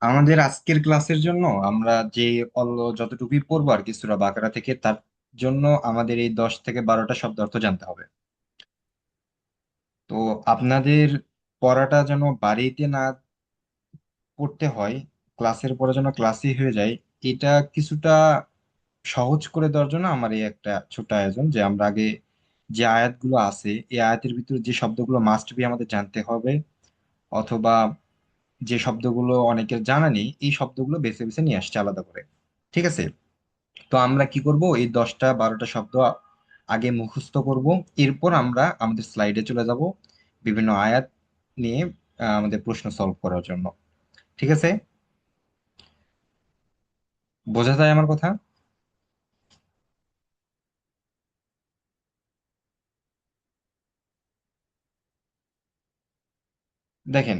আমাদের আজকের ক্লাসের জন্য আমরা যে যতটুকুই পড়বো আর কি সূরা বাকারা থেকে, তার জন্য আমাদের এই 10 থেকে 12টা শব্দ অর্থ জানতে হবে। তো আপনাদের পড়াটা যেন বাড়িতে না পড়তে হয়, ক্লাসের পড়া যেন ক্লাসই হয়ে যায়, এটা কিছুটা সহজ করে দেওয়ার জন্য আমার এই একটা ছোট্ট আয়োজন, যে আমরা আগে যে আয়াতগুলো আছে এই আয়াতের ভিতরে যে শব্দগুলো মাস্ট বি আমাদের জানতে হবে, অথবা যে শব্দগুলো অনেকের জানা নেই, এই শব্দগুলো বেছে বেছে নিয়ে আসছে আলাদা করে। ঠিক আছে? তো আমরা কি করব, এই 10টা 12টা শব্দ আগে মুখস্থ করব। এরপর আমরা আমাদের স্লাইডে চলে যাব বিভিন্ন আয়াত নিয়ে আমাদের প্রশ্ন সলভ করার জন্য। ঠিক আছে? বোঝা যায় আমার কথা? দেখেন,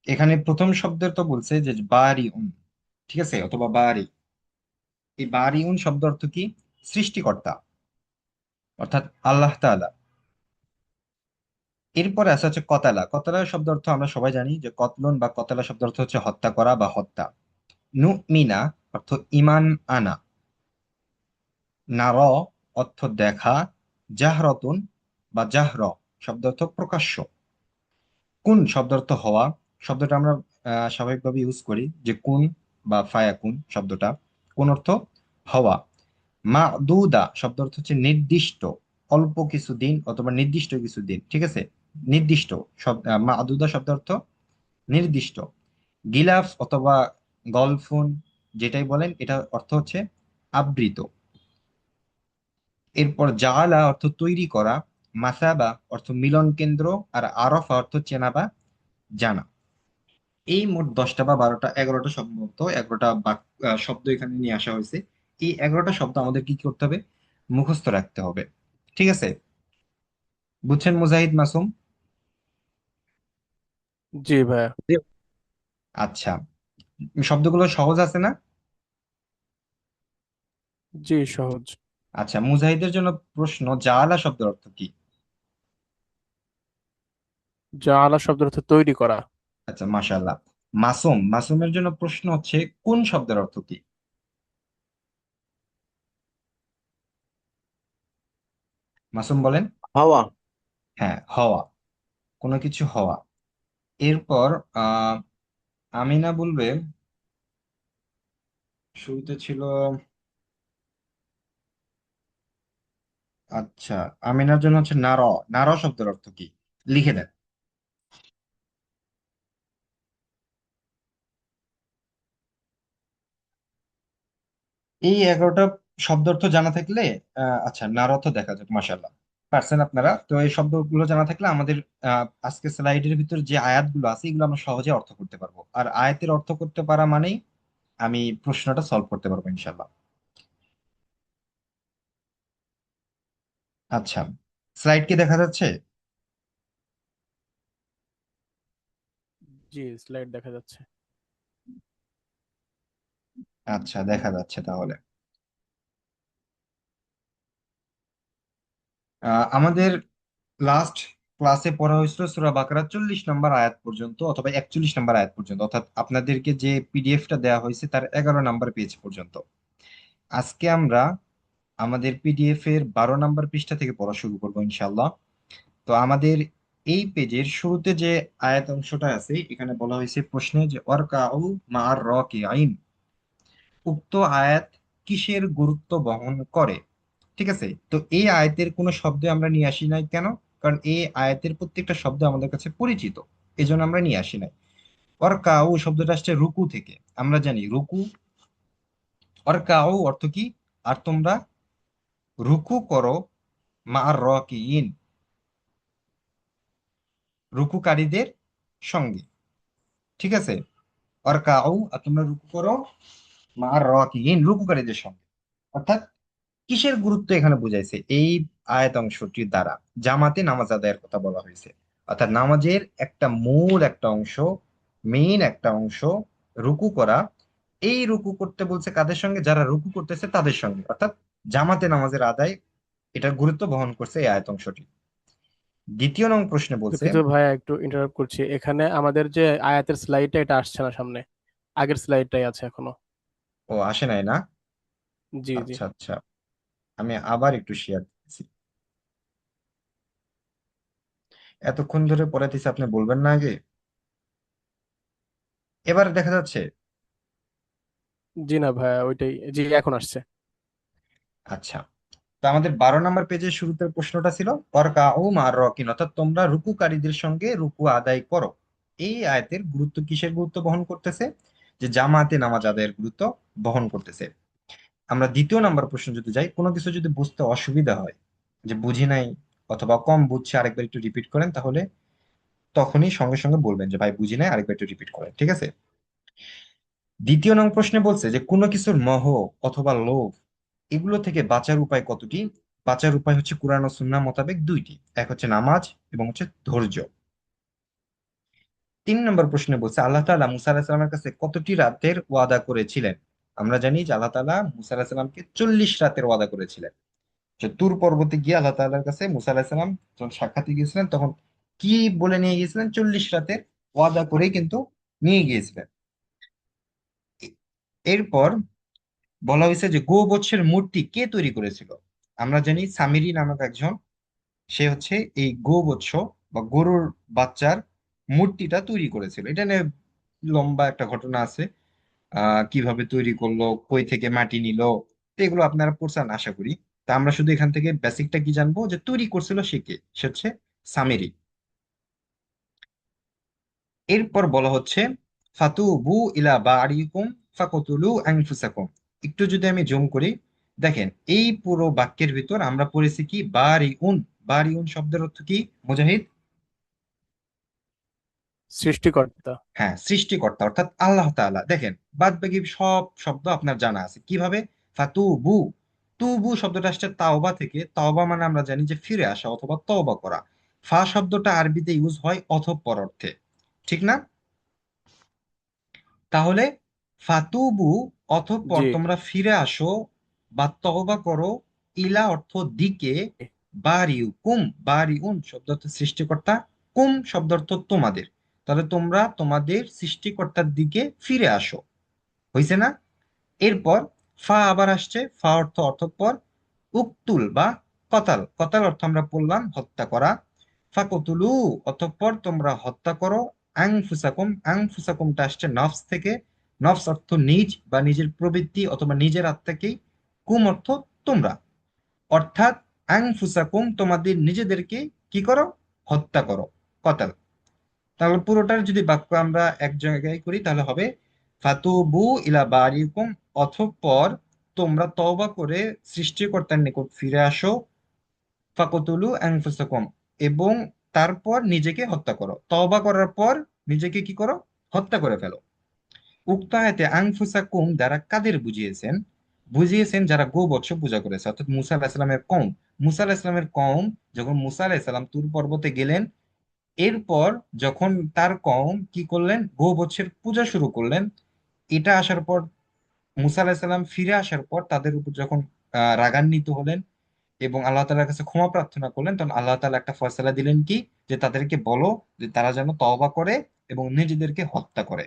এখানে প্রথম শব্দের তো বলছে যে বারি উন, ঠিক আছে, অথবা বারি। এই বারি উন শব্দ অর্থ কি? সৃষ্টিকর্তা, অর্থাৎ আল্লাহ তাআলা। এরপরে আছে হচ্ছে কতালা। কতালা শব্দ অর্থ আমরা সবাই জানি যে কতলন বা কতালা শব্দ অর্থ হচ্ছে হত্যা করা বা হত্যা। নুমিনা অর্থ ইমান আনা। নার অর্থ দেখা। জাহরতুন বা জাহর শব্দ অর্থ প্রকাশ্য। কুন শব্দ অর্থ হওয়া। শব্দটা আমরা স্বাভাবিকভাবে ইউজ করি যে কুন বা ফায়াকুন শব্দটা। কোন অর্থ? হওয়া। মাদুদা শব্দ অর্থ হচ্ছে নির্দিষ্ট, অল্প কিছু দিন অথবা নির্দিষ্ট কিছু দিন। ঠিক আছে? নির্দিষ্ট শব্দ। মাদুদা শব্দ অর্থ নির্দিষ্ট। গিলাফ অথবা গলফুন, যেটাই বলেন, এটা অর্থ হচ্ছে আবৃত। এরপর জাআলা অর্থ তৈরি করা। মাসাবা অর্থ মিলন কেন্দ্র। আর আরফা অর্থ চেনা বা জানা। এই মোট 10টা বা 12টা 11টা সম্ভবত 11টা শব্দ এখানে নিয়ে আসা হয়েছে। এই 11টা শব্দ আমাদের কি করতে হবে? মুখস্থ রাখতে হবে। ঠিক আছে? বুঝছেন মুজাহিদ, মাসুম? জি ভাইয়া। আচ্ছা, শব্দগুলো সহজ আছে না? জি, সহজ। আচ্ছা, মুজাহিদের জন্য প্রশ্ন, জাআলা শব্দের অর্থ কি? যা আলা শব্দ অর্থ তৈরি করা। আচ্ছা, মাশাআল্লাহ। মাসুমের জন্য প্রশ্ন হচ্ছে কোন শব্দের অর্থ কি? মাসুম বলেন। হাওয়া। হ্যাঁ, হওয়া, কোনো কিছু হওয়া। এরপর আহ আমিনা বলবে, শুরুতে ছিল। আচ্ছা, আমিনার জন্য হচ্ছে নার শব্দের অর্থ কি? লিখে দেন। এই 11টা শব্দ অর্থ জানা থাকলে আচ্ছা, নার অর্থ দেখা যাক, মাশাআল্লাহ, পারছেন আপনারা। তো এই শব্দগুলো জানা থাকলে আমাদের আজকে স্লাইডের ভিতর যে আয়াতগুলো আছে এগুলো আমরা সহজে অর্থ করতে পারবো। আর আয়াতের অর্থ করতে পারা মানেই আমি প্রশ্নটা সলভ করতে পারবো ইনশাল্লাহ। আচ্ছা, স্লাইড কি দেখা যাচ্ছে? জি, স্লাইড দেখা যাচ্ছে। আচ্ছা, দেখা যাচ্ছে তাহলে। আমাদের লাস্ট ক্লাসে পড়া হয়েছিল সূরা বাকারা 40 নম্বর আয়াত পর্যন্ত অথবা 41 নম্বর আয়াত পর্যন্ত, অর্থাৎ আপনাদেরকে যে পিডিএফটা দেওয়া হয়েছে তার 11 নম্বর পেজ পর্যন্ত। আজকে আমরা আমাদের পিডিএফ এর 12 নম্বর পৃষ্ঠা থেকে পড়া শুরু করবো ইনশাল্লাহ। তো আমাদের এই পেজের শুরুতে যে আয়াত অংশটা আছে, এখানে বলা হয়েছে প্রশ্নে যে ওয়ারকাউ মা'আর রাকিঈন, উক্ত আয়াত কিসের গুরুত্ব বহন করে? ঠিক আছে? তো এই আয়াতের কোনো শব্দ আমরা নিয়ে আসি নাই কেন? কারণ এই আয়াতের প্রত্যেকটা শব্দ আমাদের কাছে পরিচিত, এই জন্য আমরা নিয়ে আসি নাই। ওয়ারকাউ শব্দটা আসছে রুকু থেকে। আমরা জানি রুকু, ওয়ারকাউ অর্থ কি? আর তোমরা রুকু করো মা'আর রাকিঈন, রুকুকারীদের সঙ্গে। ঠিক আছে? ওয়ারকাউ, আর তোমরা রুকু করো মা'আর রাকিঈন, রুকুকারীদের সঙ্গে। অর্থাৎ কিসের গুরুত্ব এখানে বুঝাইছে এই আয়াত অংশটির দ্বারা? জামাতে নামাজ আদায়ের কথা বলা হয়েছে। অর্থাৎ নামাজের একটা মূল একটা অংশ, মেইন একটা অংশ রুকু করা। এই রুকু করতে বলছে কাদের সঙ্গে? যারা রুকু করতেছে তাদের সঙ্গে, অর্থাৎ জামাতে নামাজের আদায়, এটার গুরুত্ব বহন করছে এই আয়াত অংশটি। দ্বিতীয় নং প্রশ্নে বলছে। দুঃখিত ভাইয়া, একটু ইন্টারাপ্ট করছি। এখানে আমাদের যে আয়াতের স্লাইডটা এটা আসছে না সামনে। আগের স্লাইডটাই আছে এখনো। ও আসে নাই না? জি জি। আচ্ছা আচ্ছা, আমি আবার একটু শেয়ার করছি। এতক্ষণ ধরে পড়াইতেছি, আপনি বলবেন না আগে? এবার দেখা যাচ্ছে? জি না ভাইয়া, ওইটাই, জি এখন আসছে। আচ্ছা, তো আমাদের 12 নম্বর পেজের শুরুতে প্রশ্নটা ছিল ওয়ারকাউ মা'আর রাকিন, অর্থাৎ তোমরা রুকুকারীদের সঙ্গে রুকু আদায় করো। এই আয়াতের গুরুত্ব কিসের গুরুত্ব বহন করতেছে? যে জামাতে নামাজ আদায়ের গুরুত্ব বহন করতেছে। আমরা 2 নম্বর প্রশ্ন যদি যাই, কোনো কিছু যদি বুঝতে অসুবিধা হয়, যে বুঝি নাই অথবা কম বুঝছে, আরেকবার একটু রিপিট করেন, তাহলে তখনই সঙ্গে সঙ্গে বলবেন যে ভাই বুঝি নাই, আরেকবার একটু রিপিট করেন, ঠিক আছে? 2 নং প্রশ্নে বলছে যে কোনো কিছুর মোহ অথবা লোভ, এগুলো থেকে বাঁচার উপায় কতটি? বাঁচার উপায় হচ্ছে কুরআন ও সুন্নাহ মোতাবেক দুইটি, এক হচ্ছে নামাজ এবং হচ্ছে ধৈর্য। 3 নম্বর প্রশ্নে বলছে আল্লাহ তাআলা মুসা আলাহিস সাল্লামের কাছে কতটি রাতের ওয়াদা করেছিলেন? আমরা জানি যে আল্লাহ তাআলা মুসা আলাহিস সাল্লামকে 40 রাতের ওয়াদা করেছিলেন। যে তুর পর্বতে গিয়ে আল্লাহ তাআলার কাছে মুসা আলাহিস সাল্লাম যখন সাক্ষাতে গিয়েছিলেন, তখন কি বলে নিয়ে গিয়েছিলেন? 40 রাতের ওয়াদা করেই কিন্তু নিয়ে গিয়েছিলেন। এ- এরপর বলা হয়েছে যে গোবৎসের মূর্তি কে তৈরি করেছিল? আমরা জানি সামিরি নামক একজন, সে হচ্ছে এই গোবৎস বা গরুর বাচ্চার মূর্তিটা তৈরি করেছিল। এটা নিয়ে লম্বা একটা ঘটনা আছে, কিভাবে তৈরি করলো, কই থেকে মাটি নিল, তো এগুলো আপনারা পড়ছেন আশা করি। তা আমরা শুধু এখান থেকে বেসিকটা কি জানবো, যে তৈরি করছিল সে কে? সে হচ্ছে সামিরি। এরপর বলা হচ্ছে ফাতুবু ইলা বারিকুম ফাকতুলু আনফুসাকুম। একটু যদি আমি জুম করি, দেখেন এই পুরো বাক্যের ভিতর আমরা পড়েছি কি বারিউন। বারিউন শব্দের অর্থ কি মুজাহিদ? সৃষ্টিকর্তা। হ্যাঁ, সৃষ্টিকর্তা অর্থাৎ আল্লাহ তাআলা। দেখেন বাদ বাকি সব শব্দ আপনার জানা আছে কিভাবে। ফাতুবু, তুবু শব্দটা আসছে তাওবা থেকে। তাওবা মানে আমরা জানি যে ফিরে আসা অথবা তওবা করা। ফা শব্দটা আরবিতে ইউজ হয় অতঃপর অর্থে, ঠিক না? তাহলে ফাতুবু অতঃপর জি তোমরা ফিরে আসো বা তওবা করো, ইলা অর্থ দিকে, বারিউকুম, বারিউন শব্দ অর্থ সৃষ্টিকর্তা, কুম শব্দ অর্থ তোমাদের। তাহলে তোমরা তোমাদের সৃষ্টিকর্তার দিকে ফিরে আসো। হইছে না? এরপর ফা আবার আসছে, ফা অর্থ অতঃপর। উকতুল বা কতাল, কতাল অর্থ আমরা বললাম হত্যা করা। ফাকতুলু অতঃপর তোমরা হত্যা করো। আনফুসাকুম, আনফুসাকুমটা আসছে নফস থেকে। নফস অর্থ নিজ বা নিজের প্রবৃত্তি অথবা নিজের আত্মাকেই। কুম অর্থ তোমরা। অর্থাৎ আনফুসাকুম তোমাদের নিজেদেরকে কি করো? হত্যা করো, কতাল। তাহলে পুরোটার যদি বাক্য আমরা এক জায়গায় করি তাহলে হবে ফাতুবু ইলা বারিকুম, অতঃপর তোমরা তওবা করে সৃষ্টিকর্তার নিকট ফিরে আসো। ফাকতুলু আনফুসাকুম, এবং তারপর নিজেকে হত্যা করো। তওবা করার পর নিজেকে কি করো? হত্যা করে ফেলো। উক্ত আয়াতে আনফুসাকুম দ্বারা কাদের বুঝিয়েছেন? বুঝিয়েছেন যারা গোবৎস পূজা করেছে, অর্থাৎ মুসা আলাহিস সালামের কওম। মুসা আলাহিস সালামের কওম যখন মুসা আলাহিস সালাম তুর পর্বতে গেলেন, এরপর যখন তার কওম কি করলেন? গোবৎসের পূজা শুরু করলেন। এটা আসার পর মুসা আলাহিস সালাম ফিরে আসার পর তাদের উপর যখন রাগান্বিত হলেন এবং আল্লাহ তাআলার কাছে ক্ষমা প্রার্থনা করলেন, তখন আল্লাহ তাআলা একটা ফয়সালা দিলেন কি, যে তাদেরকে বলো যে তারা যেন তওবা করে এবং নিজেদেরকে হত্যা করে।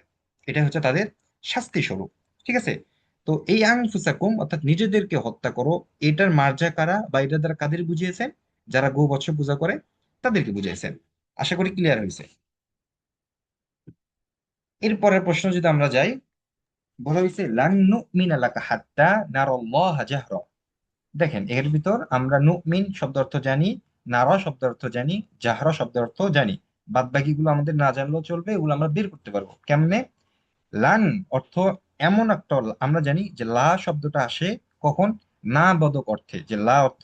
এটা হচ্ছে তাদের শাস্তি স্বরূপ, ঠিক আছে? তো এই আনফুসাকুম অর্থাৎ নিজেদেরকে হত্যা করো, এটার মার্জা কারা বা এটা দ্বারা কাদের বুঝিয়েছেন? যারা গোবৎস পূজা করে তাদেরকে বুঝিয়েছেন। আশা করি ক্লিয়ার হয়েছে। এর পরের প্রশ্ন যদি আমরা যাই, বলা হয়েছে লান নুমিনা লাকা হাত্তা নারাল্লাহা জাহরা। দেখেন এর ভিতর আমরা নুমিন শব্দ অর্থ জানি, নারা শব্দ অর্থ জানি, জাহরা শব্দ অর্থ জানি। বাদ বাকিগুলো আমাদের না জানলেও চলবে, এগুলো আমরা বের করতে পারবো কেমনে। লান অর্থ এমন একটা, আমরা জানি যে লা শব্দটা আসে কখন? না বোধক অর্থে, যে লা অর্থ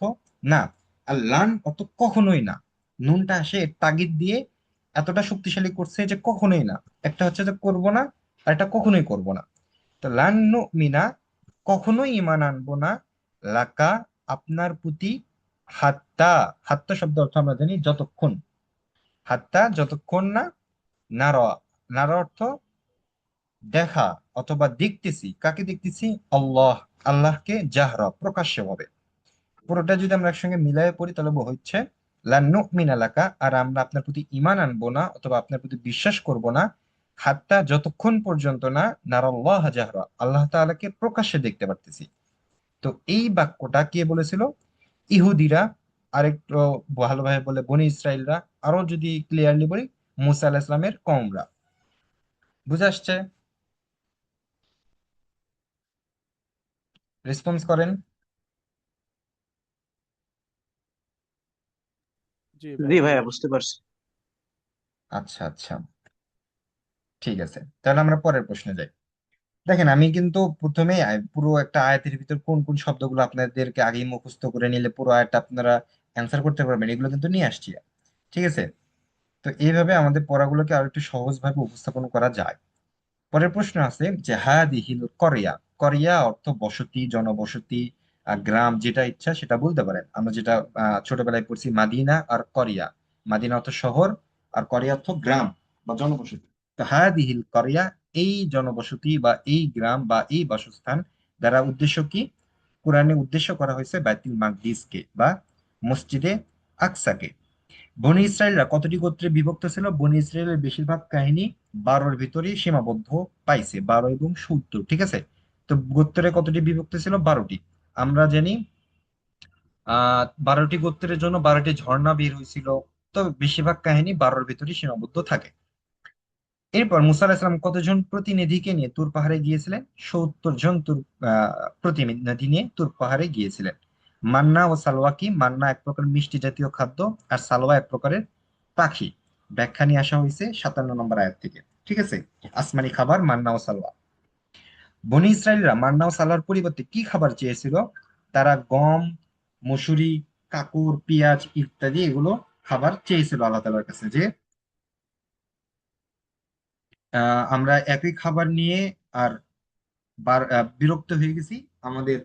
না। আর লান অর্থ কখনোই না। নুনটা আসে এর তাগিদ দিয়ে, এতটা শক্তিশালী করছে যে কখনোই না। একটা হচ্ছে যে করব না, আর এটা কখনোই করব না। তো লান মিনা কখনোই ঈমান আনবো না, লাকা আপনার প্রতি, হাত্তা, হাত্তা শব্দ অর্থ আমরা জানি যতক্ষণ। হাত্তা যতক্ষণ না, নারা, নারা অর্থ দেখা অথবা দেখতেছি। কাকে দেখতেছি? আল্লাহ, আল্লাহকে, জাহরা প্রকাশ্য ভাবে। পুরোটা যদি আমরা একসঙ্গে মিলাই পড়ি তাহলে হচ্ছে লান নুমিনা লাকা, আর আমরা আপনার প্রতি ঈমান আনবো না অথবা আপনার প্রতি বিশ্বাস করব না, হাত্তা যতক্ষণ পর্যন্ত না নারাল্লাহ জাহরা, আল্লাহ তাআলাকে প্রকাশ্যে দেখতে পারতেছি। তো এই বাক্যটা কে বলেছিল? ইহুদিরা। আরেকটু ভালোভাবে বলে বনি ইসরাইলরা। আরো যদি ক্লিয়ারলি বলি, মুসা আলাহিসাল্লামের ইসলামের কওমরা। বুঝে আসছে? রেসপন্স করেন। জি জি ভাইয়া ভাইয়া, ক্লিয়ার। বুঝতে পারছি। আচ্ছা আচ্ছা, ঠিক আছে, তাহলে আমরা পরের প্রশ্নে যাই। দেখেন, আমি কিন্তু প্রথমে পুরো একটা আয়াতের ভিতর কোন কোন শব্দগুলো আপনাদেরকে আগেই মুখস্থ করে নিলে পুরো আয়াতটা আপনারা অ্যান্সার করতে পারবেন, এগুলো কিন্তু নিয়ে আসছি। ঠিক আছে? তো এইভাবে আমাদের পড়াগুলোকে আরো একটু সহজভাবে উপস্থাপন করা যায়। পরের প্রশ্ন আছে যে হাদিহিল করিয়া। করিয়া অর্থ বসতি, জনবসতি, গ্রাম, যেটা ইচ্ছা সেটা বলতে পারেন। আমরা যেটা ছোটবেলায় পড়ছি, মাদিনা আর করিয়া। মাদিনা অর্থ শহর, আর করিয়া অর্থ গ্রাম বা জনবসতি। তো হাদিহিল করিয়া, এই জনবসতি বা এই গ্রাম বা এই বাসস্থান দ্বারা উদ্দেশ্য কি? কোরআনে উদ্দেশ্য করা হয়েছে বাইতুল মাকদিসকে বা মসজিদে আকসাকে। বনি ইসরায়েলরা কতটি গোত্রে বিভক্ত ছিল? বনি ইসরায়েলের বেশিরভাগ কাহিনী 12-র ভিতরেই সীমাবদ্ধ পাইছে, 12 এবং 70। ঠিক আছে? তো গোত্রে কতটি বিভক্ত ছিল? 12টি। আমরা জানি 12টি গোত্রের জন্য 12টি ঝর্ণা বের হয়েছিল। তো বেশিরভাগ কাহিনী 12-র ভিতরেই সীমাবদ্ধ থাকে। এরপর মুসা আলাহিসাল্লাম কতজন প্রতিনিধিকে নিয়ে তুর পাহাড়ে গিয়েছিলেন? 70 জন প্রতিনিধি নিয়ে তুর পাহাড়ে গিয়েছিলেন। মান্না ও সালোয়া কি? মান্না এক প্রকার মিষ্টি জাতীয় খাদ্য, আর সালোয়া এক প্রকারের পাখি। ব্যাখ্যা নিয়ে আসা হয়েছে 57 নম্বর আয়াত থেকে। ঠিক আছে? আসমানি খাবার মান্না ও সালোয়া। বনি ইসরায়েলরা মান্না ও সালোয়ার পরিবর্তে কি খাবার চেয়েছিল? তারা গম, মসুরি, কাকুর, পেঁয়াজ ইত্যাদি এগুলো খাবার চেয়েছিল আল্লাহ তাআলার কাছে, যে আমরা একই খাবার নিয়ে আর বিরক্ত হয়ে গেছি, আমাদের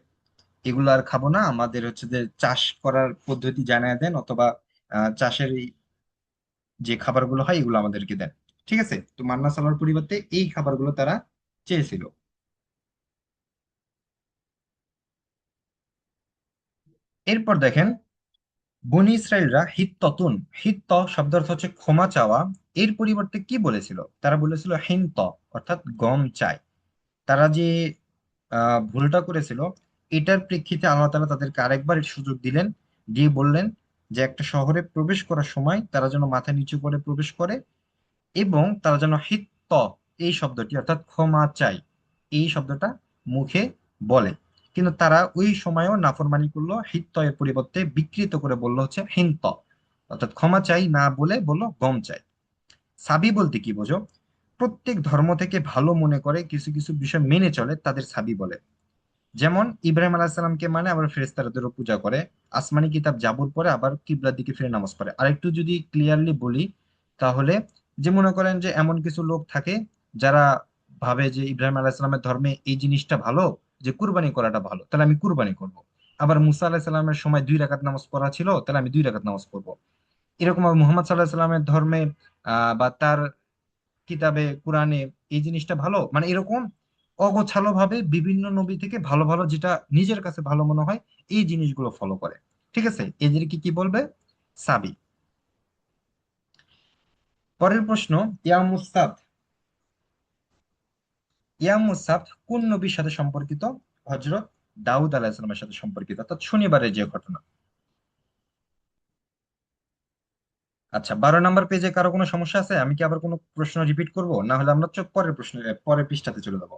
এগুলো আর খাবো না, আমাদের হচ্ছে যে চাষ করার পদ্ধতি জানায় দেন, অথবা চাষের যে খাবারগুলো হয় এগুলো আমাদেরকে দেন। ঠিক আছে? তো মান্না সালোয়ার পরিবর্তে এই খাবারগুলো তারা চেয়েছিল। এরপর দেখেন, বনি ইসরায়েলরা হিত্ততুন, হিত্ত শব্দ অর্থ হচ্ছে ক্ষমা চাওয়া, এর পরিবর্তে কি বলেছিল? তারা বলেছিল হিন্ত, অর্থাৎ গম চাই। তারা যে ভুলটা করেছিল, এটার প্রেক্ষিতে আল্লাহ তাআলা তাদেরকে আরেকবার সুযোগ দিলেন, দিয়ে বললেন যে একটা শহরে প্রবেশ করার সময় তারা যেন মাথা নিচু করে প্রবেশ করে, এবং তারা যেন হিত্ত, এই শব্দটি অর্থাৎ ক্ষমা চাই, এই শব্দটা মুখে বলে। কিন্তু তারা ওই সময়ও নাফরমানি করলো, হিত্ত এর পরিবর্তে বিকৃত করে বললো হচ্ছে হিন্ত, অর্থাৎ ক্ষমা চাই না বলে বললো গম চাই। সাবি বলতে কি বোঝো? প্রত্যেক ধর্ম থেকে ভালো মনে করে কিছু কিছু বিষয় মেনে চলে, তাদের সাবি বলে। যেমন ইব্রাহিম আলাহিসাল্লামকে মানে, আবার ফেরেশতাদেরও পূজা করে, আসমানি কিতাব জাবুর পরে আবার কিবলার দিকে ফিরে নামাজ পড়ে। আর একটু যদি ক্লিয়ারলি বলি, তাহলে যে মনে করেন যে এমন কিছু লোক থাকে যারা ভাবে যে ইব্রাহিম আলাহিসাল্লামের ধর্মে এই জিনিসটা ভালো, যে কুরবানি করাটা ভালো, তাহলে আমি কুরবানি করব। আবার মুসা আলাহিসাল্লামের সময় 2 রাকাত নামাজ পড়া ছিল, তাহলে আমি 2 রাকাত নামাজ পড়বো। এরকম আবার মুহাম্মদ সাল্লাহ সাল্লামের ধর্মে বা তার কিতাবে কোরআনে এই জিনিসটা ভালো, মানে এরকম অগোছালো ভাবে বিভিন্ন নবী থেকে ভালো ভালো যেটা নিজের কাছে ভালো মনে হয় এই জিনিসগুলো ফলো করে। ঠিক আছে? এদেরকে কি বলবে? সাবি। পরের প্রশ্ন, ইয়া মুসাদ। ইয়া মুসাদ কোন নবীর সাথে সম্পর্কিত? হযরত দাউদ আলাইহিস সালামের সাথে সম্পর্কিত, অর্থাৎ শনিবারের যে ঘটনা। আচ্ছা, 12 নম্বর পেজে কারো কোনো সমস্যা আছে? আমি কি আবার কোনো প্রশ্ন রিপিট করব, না হলে আমরা চোখ পরের প্রশ্ন, পরের পৃষ্ঠাতে চলে যাবো।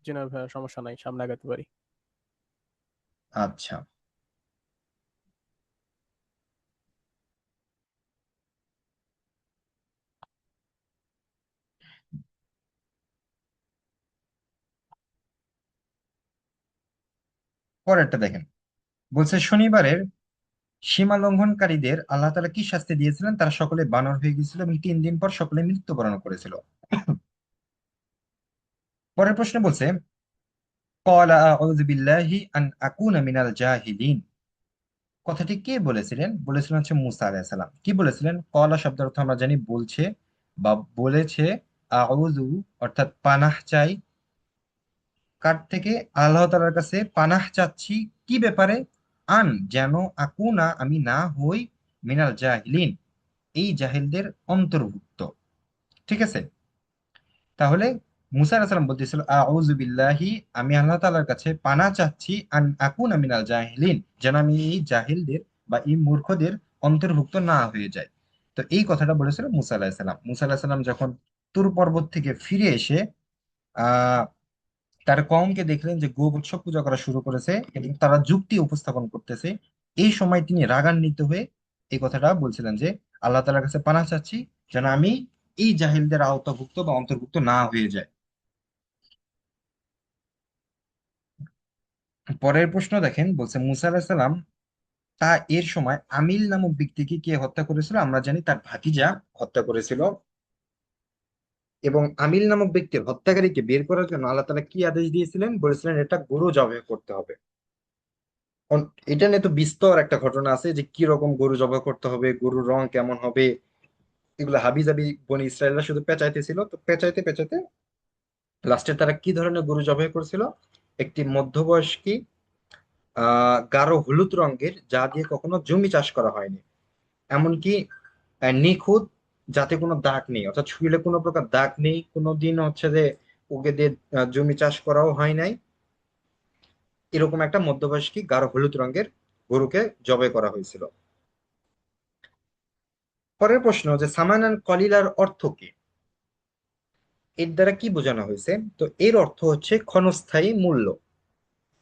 জি না ভাইয়া, সমস্যা নাই, সামনে আগাতে পারি। আচ্ছা, পরেরটা দেখেন। বলছে শনিবারের সীমা লঙ্ঘনকারীদের আল্লাহ তাআলা কি শাস্তি দিয়েছিলেন? তারা সকলে বানর হয়ে গিয়েছিল এবং 3 দিন পর সকলে মৃত্যুবরণ করেছিল। পরের প্রশ্ন বলছে, ক্বালা আউযু বিল্লাহি আন আকুনা মিনাল জাহিলিন। কথাটি কে বলেছিলেন? বলেছিলেন হচ্ছে মুসা আলাইহিস সালাম। কি বলেছিলেন? ক্বালা শব্দের অর্থ আমরা জানি বলছে বা বলেছে। আউযু অর্থাৎ পানাহ চাই। কার থেকে? আল্লাহ তাআলার কাছে পানাহ চাচ্ছি। কি ব্যাপারে? আন যেন, আকুনা আমি না হই, মিনাল জাহিলিন এই জাহেলদের অন্তর্ভুক্ত। ঠিক আছে? তাহলে মুসা আলাইহিস সালাম বলতেছিল আউযু বিল্লাহি, আমি আল্লাহ তাআলার কাছে পানাহ চাচ্ছি, আন আকুনা মিনাল জাহিলিন, যেন আমি এই জাহিলদের বা এই মূর্খদের অন্তর্ভুক্ত না হয়ে যাই। তো এই কথাটা বলেছিল মুসা আলাইহিস সালাম। মুসা আলাইহিস সালাম যখন তুর পর্বত থেকে ফিরে এসে আহ তার কওমকে দেখলেন যে গোবৎস পূজা করা শুরু করেছে এবং তারা যুক্তি উপস্থাপন করতেছে, এই সময় তিনি রাগান্বিত হয়ে এই কথাটা বলছিলেন যে আল্লাহ তাআলার কাছে পানাহ চাচ্ছি যেন আমি এই জাহিলদের আওতাভুক্ত বা অন্তর্ভুক্ত না হয়ে যায়। পরের প্রশ্ন দেখেন, বলছে মুসা আলাহিসাল্লাম তা এর সময় আমিল নামক ব্যক্তিকে কে হত্যা করেছিল? আমরা জানি তার ভাতিজা হত্যা করেছিল। এবং আমিল নামক ব্যক্তির হত্যাকারীকে বের করার জন্য আল্লাহ তাআলা কি আদেশ দিয়েছিলেন? বলেছিলেন এটা গরু জবাই করতে হবে। এটা নিয়ে তো বিস্তর একটা ঘটনা আছে যে কি রকম গরু জবাই করতে হবে, গরুর রং কেমন হবে, এগুলো হাবিজাবি বনি ইসরায়েলরা শুধু পেঁচাইতেছিল। তো পেঁচাইতে পেঁচাইতে লাস্টে তারা কি ধরনের গরু জবাই করেছিল? একটি মধ্যবয়স্কী গাঢ় হলুদ রঙের, যা দিয়ে কখনো জমি চাষ করা হয়নি, এমনকি নিখুঁত, যাতে কোনো দাগ নেই, অর্থাৎ শরীরে কোনো প্রকার দাগ নেই, কোনোদিন হচ্ছে যে ওকে দিয়ে জমি চাষ করাও হয় নাই, এরকম একটা মধ্যবয়স্কী গাঢ় হলুদ রঙের গরুকে জবাই করা হয়েছিল। পরের প্রশ্ন যে সামানান কলিলার অর্থ কি? এর দ্বারা কি বোঝানো হয়েছে? তো এর অর্থ হচ্ছে ক্ষণস্থায়ী মূল্য।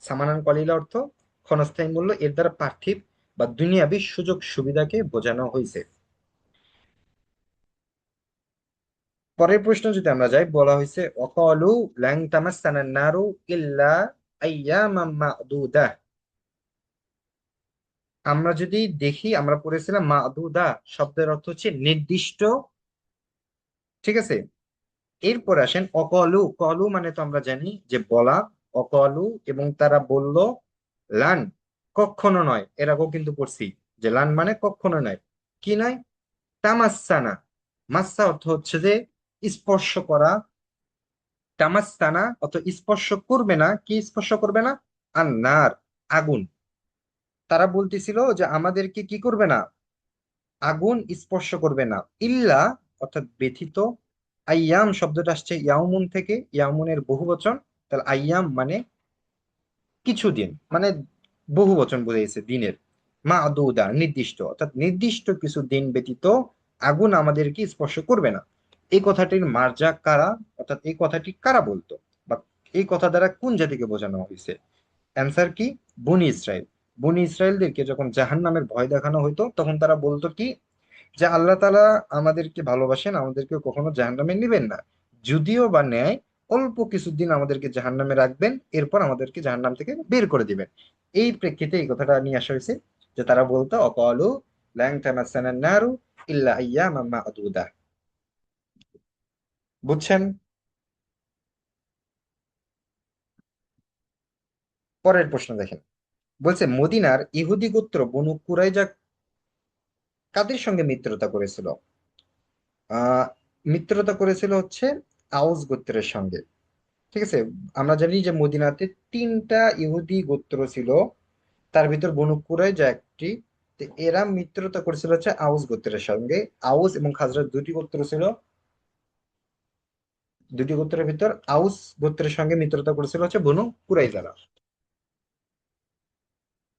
সামানান কলিলা অর্থ ক্ষণস্থায়ী মূল্য, এর দ্বারা পার্থিব বা দুনিয়াবী সুযোগ সুবিধাকে বোঝানো হয়েছে। পরের প্রশ্ন যদি আমরা যাই, বলা হয়েছে অকালু লাং তামাসসানান নারু ইল্লা আইয়ামাম মা'দুদাহ। আমরা যদি দেখি, আমরা পড়েছিলাম মা'দুদা শব্দের অর্থ হচ্ছে নির্দিষ্ট। ঠিক আছে? এরপর আসেন অকলু। কলু মানে তো আমরা জানি যে বলা। অকলু, এবং তারা বলল লান, কখনো নয়। এর আগেও কিন্তু পড়ছি যে লান মানে কখনো নয়। কি নয়? তামাস্সানা। মাস্সা অর্থ হচ্ছে যে স্পর্শ করা। তামাস্তানা অত স্পর্শ করবে না। কি স্পর্শ করবে না? আন্নার, আগুন। তারা বলতেছিল যে আমাদেরকে কি করবে না? আগুন স্পর্শ করবে না। ইল্লা অর্থাৎ ব্যথিত। আইয়াম শব্দটা আসছে ইয়াউমুন থেকে, ইয়াউমুনের বহুবচন। তাহলে আইয়াম মানে কিছুদিন, মানে বহুবচন বুঝাইছে দিনের। মা আদুদা নির্দিষ্ট, অর্থাৎ নির্দিষ্ট কিছু দিন ব্যতীত আগুন আমাদেরকে স্পর্শ করবে না। এই কথাটির মার্জা কারা, অর্থাৎ এই কথাটি কারা বলতো, বা এই কথা দ্বারা কোন জাতিকে বোঝানো হয়েছে? অ্যান্সার কি? বনি ইসরায়েল। বনি ইসরায়েলদেরকে যখন জাহান্নামের ভয় দেখানো হতো, তখন তারা বলতো কি, যে আল্লাহ তাআলা আমাদেরকে ভালোবাসেন, আমাদেরকে কখনো জাহান্নামে নিবেন না, যদিও বা নেয় অল্প কিছুদিন আমাদেরকে জাহান্নামে রাখবেন, এরপর আমাদেরকে জাহান্নাম থেকে বের করে দিবেন। এই প্রেক্ষিতে এই কথাটা নিয়ে আসা হয়েছে, যে তারা বলতো অকালু ল্যাং তামাসানান নারু ইল্লা আইয়ামাম মা'দুদা। বুঝছেন? পরের প্রশ্ন দেখেন, বলছে মদিনার ইহুদি গোত্র বনু কুরাইজা কাদের সঙ্গে মিত্রতা করেছিল? আহ মিত্রতা করেছিল হচ্ছে আউস গোত্রের সঙ্গে। ঠিক আছে? আমরা জানি যে মদিনাতে তিনটা ইহুদি গোত্র ছিল, তার ভিতর বনু কুরাইজা একটি। তো এরা মিত্রতা করেছিল হচ্ছে আউস গোত্রের সঙ্গে। আউস এবং খাজরাজ দুটি গোত্র ছিল। দুটি গোত্রের ভিতর আউস গোত্রের সঙ্গে মিত্রতা করেছিল হচ্ছে বনু কুরাইজারা।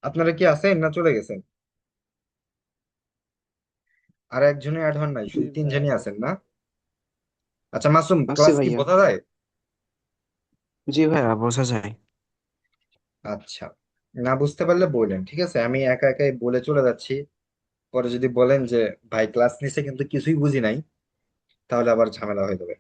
আপনারা কি আছেন না চলে গেছেন? আর একজনে অ্যাড হন নাই, জি শুধু ভাইয়া। তিনজনই আছেন না? আচ্ছা মাসুম, আছি ক্লাস কি ভাইয়া। বোঝা যায়? জি ভাইয়া, বোঝা যায়। আচ্ছা, না বুঝতে পারলে বললেন, ঠিক আছে? আমি একা একাই বলে চলে যাচ্ছি। পরে যদি বলেন যে ভাই ক্লাস নিছে কিন্তু কিছুই বুঝি নাই, তাহলে আবার ঝামেলা হয়ে যাবে।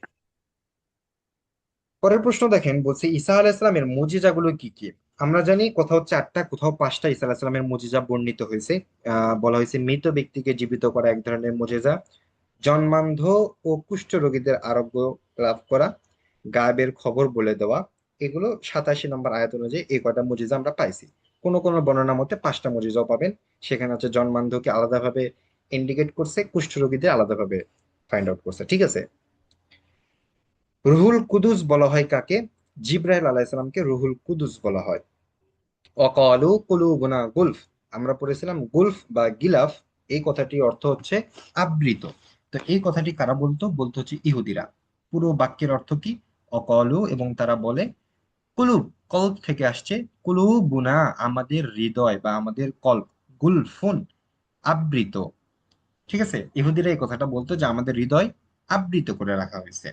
পরের প্রশ্ন দেখেন, বলছে ঈসা আলাইহিস সালামের মুজিজাগুলো কি কি? আমরা জানি কোথাও চারটা কোথাও পাঁচটা ঈসা আলাইহিস সালামের মুজিজা বর্ণিত হয়েছে। বলা হয়েছে মৃত ব্যক্তিকে জীবিত করা এক ধরনের মুজিজা, জন্মান্ধ ও কুষ্ঠ রোগীদের আরোগ্য লাভ করা, গায়েবের খবর বলে দেওয়া। এগুলো 87 নম্বর আয়াত অনুযায়ী এই কয়টা মুজিজা আমরা পাইছি। কোন কোন বর্ণনা মতে পাঁচটা মুজিজাও পাবেন। সেখানে হচ্ছে জন্মান্ধকে আলাদাভাবে ইন্ডিকেট করছে, কুষ্ঠ রোগীদের আলাদাভাবে ফাইন্ড আউট করছে। ঠিক আছে? রুহুল কুদুস বলা হয় কাকে? জিব্রাইল আলাইহিস সালামকে রুহুল কুদুস বলা হয়। অকালু কুলুবুনা গুলফ, আমরা পড়েছিলাম গুলফ বা গিলাফ, এই কথাটির অর্থ হচ্ছে আবৃত। তো এই কথাটি কারা বলতো? বলতো হচ্ছে ইহুদিরা। পুরো বাক্যের অর্থ কি? অকলু, এবং তারা বলে কুলুব, কল্ব থেকে আসছে, কুলুবুনা, আমাদের হৃদয় বা আমাদের কল্ব, গুলফুন, আবৃত। ঠিক আছে, ইহুদিরা এই কথাটা বলতো যে আমাদের হৃদয় আবৃত করে রাখা হয়েছে।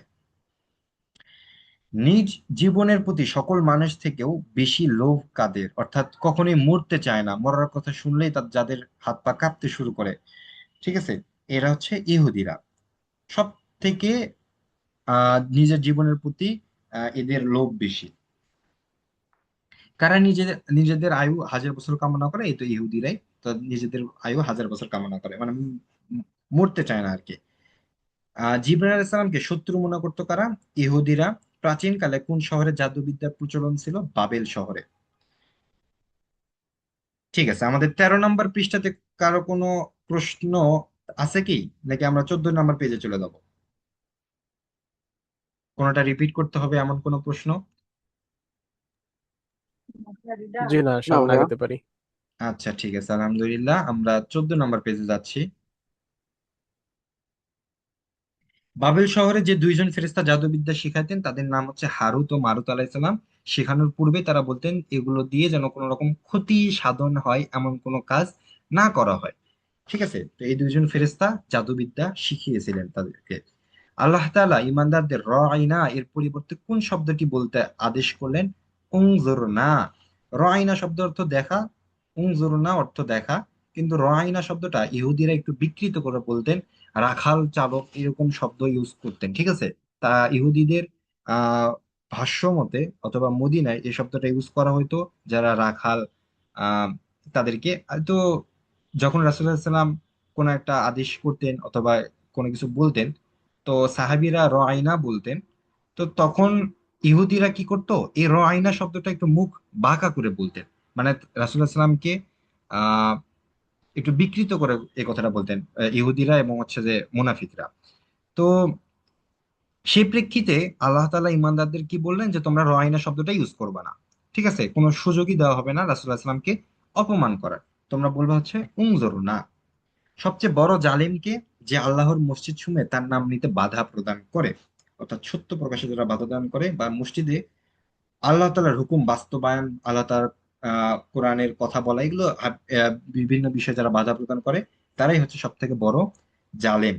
নিজ জীবনের প্রতি সকল মানুষ থেকেও বেশি লোভ কাদের? অর্থাৎ কখনোই মরতে চায় না, মরার কথা শুনলেই তার যাদের হাত পা কাঁপতে শুরু করে, ঠিক আছে, এরা হচ্ছে ইহুদিরা। সব থেকে নিজের জীবনের প্রতি এদের লোভ বেশি। কারা নিজেদের নিজেদের আয়ু 1000 বছর কামনা করে? এই তো ইহুদিরাই। তো নিজেদের আয়ু 1000 বছর কামনা করে, মানে মরতে চায় না আর কি। জিবরাইল আলাইহিস সালামকে শত্রু মনে করতো কারা? ইহুদিরা। প্রাচীনকালে কোন শহরে জাদুবিদ্যার প্রচলন ছিল? বাবেল শহরে। ঠিক আছে, আমাদের 13 নম্বর পৃষ্ঠাতে কারো কোনো প্রশ্ন আছে কি, নাকি আমরা 14 নম্বর পেজে চলে যাব? কোনোটা রিপিট করতে হবে এমন কোনো প্রশ্ন? জি না, না সামনে ভাইয়া। আগাতে পারি। আচ্ছা ঠিক আছে, আলহামদুলিল্লাহ, আমরা 14 নম্বর পেজে যাচ্ছি। বাবেল শহরে যে দুইজন ফেরেশতা জাদুবিদ্যা শিখাতেন তাদের নাম হচ্ছে হারুত ও মারুত আলাইসালাম। শেখানোর পূর্বে তারা বলতেন এগুলো দিয়ে যেন কোনো রকম ক্ষতি সাধন হয় এমন কোনো কাজ না করা হয়। ঠিক আছে, তো এই দুইজন ফেরেশতা জাদুবিদ্যা শিখিয়েছিলেন তাদেরকে। আল্লাহ তাআলা ইমানদারদের রাইনা এর পরিবর্তে কোন শব্দটি বলতে আদেশ করলেন? উনজুরনা। রাইনা শব্দ অর্থ দেখা, উনজুরনা অর্থ দেখা, কিন্তু রাইনা শব্দটা ইহুদিরা একটু বিকৃত করে বলতেন, রাখাল, চালক, এরকম শব্দ ইউজ করতেন। ঠিক আছে, তা ইহুদিদের আহ ভাষ্য মতে অথবা মদিনায় এই শব্দটা ইউজ করা হতো যারা রাখাল, আহ তাদেরকে। তো যখন রাসূলুল্লাহ সাল্লাম কোনো একটা আদেশ করতেন অথবা কোনো কিছু বলতেন, তো সাহাবীরা রাইনা বলতেন। তো তখন ইহুদিরা কি করতো? এই রাইনা শব্দটা একটু মুখ বাঁকা করে বলতেন, মানে রাসূলুল্লাহ সাল্লামকে আহ একটু বিকৃত করে এই কথাটা বলতেন ইহুদিরা এবং হচ্ছে যে মুনাফিকরা। তো সেই প্রেক্ষিতে আল্লাহ তাআলা ইমানদারদের কি বললেন? যে তোমরা রাইনা শব্দটা ইউজ করবে না। ঠিক আছে, কোনো সুযোগই দেওয়া হবে না রাসূলুল্লাহ সাল্লামকে অপমান করার। তোমরা বলবে হচ্ছে উংজরু না। সবচেয়ে বড় জালিমকে? যে আল্লাহর মসজিদ সমূহে তার নাম নিতে বাধা প্রদান করে, অর্থাৎ সত্য প্রকাশে যারা বাধা দান করে, বা মসজিদে আল্লাহ তাআলার হুকুম বাস্তবায়ন, আল্লাহ তাআলার কোরআনের কথা বলা, এগুলো বিভিন্ন বিষয়ে যারা বাধা প্রদান করে, তারাই হচ্ছে সব থেকে বড় জালেম।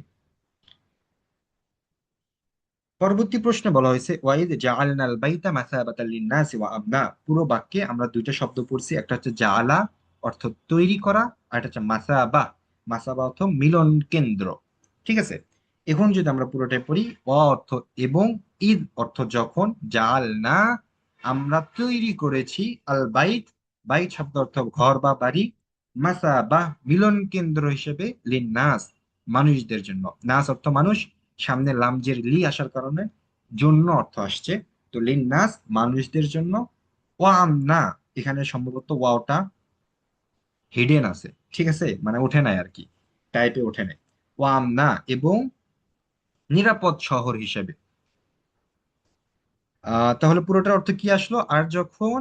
পরবর্তী প্রশ্নে বলা হয়েছে ওয়াইদ জাআলনাল বাইতা মাসাবাতাল লিন্নাসি ওয়া আমনা। পুরো বাক্যে আমরা দুইটা শব্দ পড়ছি, একটা হচ্ছে জাআলা অর্থ তৈরি করা, আর একটা হচ্ছে মাসাবা। মাসাবা অর্থ মিলন কেন্দ্র। ঠিক আছে, এখন যদি আমরা পুরোটাই পড়ি, ওয়া অর্থ এবং, ঈদ অর্থ যখন, জাআলনা আমরা তৈরি করেছি, আল বাইত, বাইত শব্দ অর্থ ঘর বা বাড়ি, মাসাবা মিলন কেন্দ্র হিসেবে, লিন্নাস মানুষদের জন্য। নাস অর্থ মানুষ, সামনে লামজের লি আসার কারণে জন্য অর্থ আসছে। তো লিন্নাস মানুষদের জন্য। ওয়াম না, এখানে সম্ভবত ওয়াওটা হিডেন আছে, ঠিক আছে, মানে ওঠে নাই আর কি, টাইপে ওঠে নাই। ওয়াম না এবং নিরাপদ শহর হিসেবে। তাহলে পুরোটার অর্থ কি আসলো? আর যখন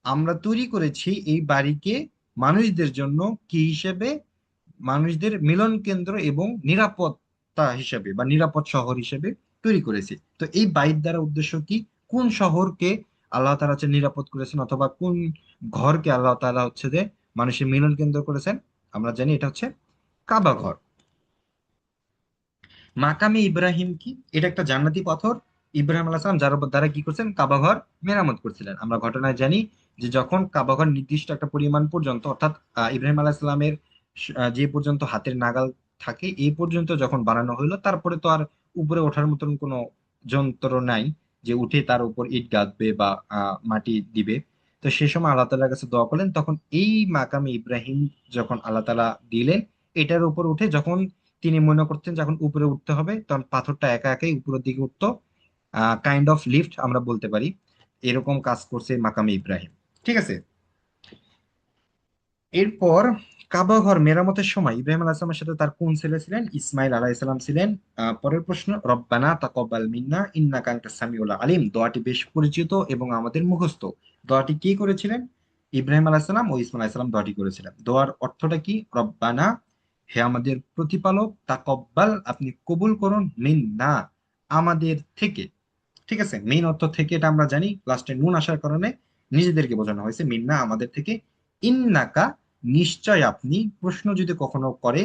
আমরা তৈরি করেছি এই বাড়িকে মানুষদের জন্য কি হিসেবে? মানুষদের মিলন কেন্দ্র এবং নিরাপত্তা হিসেবে বা নিরাপদ শহর হিসেবে তৈরি করেছি। তো এই বাইত দ্বারা উদ্দেশ্য কি? কোন শহরকে আল্লাহ তাআলা হচ্ছে নিরাপদ করেছেন, অথবা কোন ঘরকে আল্লাহ তাআলা হচ্ছে যে মানুষের মিলন কেন্দ্র করেছেন? আমরা জানি এটা হচ্ছে কাবা ঘর। মাকামে ইব্রাহিম কি? এটা একটা জান্নাতি পাথর। ইব্রাহিম আলাইহিস সালাম যার দ্বারা কি করছেন? কাবা ঘর মেরামত করছিলেন। আমরা ঘটনায় জানি যে যখন কাবা ঘর নির্দিষ্ট একটা পরিমাণ পর্যন্ত, অর্থাৎ ইব্রাহিম আলাইহিস সালামের যে পর্যন্ত হাতের নাগাল থাকে এই পর্যন্ত যখন বানানো হইলো, তারপরে তো আর উপরে ওঠার মতন কোনো যন্ত্র নাই যে উঠে তার উপর ইট গাঁথবে বা মাটি দিবে। তো সেই সময় আল্লাহ তাআলার কাছে দোয়া করলেন, তখন এই মাকামে ইব্রাহিম যখন আল্লাহ তাআলা দিলেন, এটার উপর উঠে যখন তিনি মনে করতেন যখন উপরে উঠতে হবে, তখন পাথরটা একা একাই উপরের দিকে উঠতো। কাইন্ড অফ লিফট আমরা বলতে পারি, এরকম কাজ করছে মাকামে ইব্রাহিম। ঠিক আছে, এরপর কাবা ঘর মেরামতের সময় ইব্রাহিম আলাইহিস সালামের সাথে তার কোন ছেলে ছিলেন? ইসমাইল আলাইহিস সালাম ছিলেন। পরের প্রশ্ন, রব্বানা তাকাব্বাল মিন্না ইন্নাকা আনতাস সামিউল আলিম। দোয়াটি বেশ পরিচিত এবং আমাদের মুখস্থ। দোয়াটি কে করেছিলেন? ইব্রাহিম আলাইহিস সালাম ও ইসমাইল আলাইহিস সালাম দোয়াটি করেছিলেন। দোয়ার অর্থটা কি? রব্বানা হে আমাদের প্রতিপালক, তাকব্বাল, আপনি কবুল করুন, মিন্না, আমাদের থেকে। ঠিক আছে, মেইন অর্থ থেকে এটা আমরা জানি, লাস্টে নুন আসার কারণে নিজেদেরকে বোঝানো হয়েছে, মিন্না, আমাদের থেকে। ইন্নাকা, নিশ্চয় আপনি। প্রশ্ন যদি কখনো করে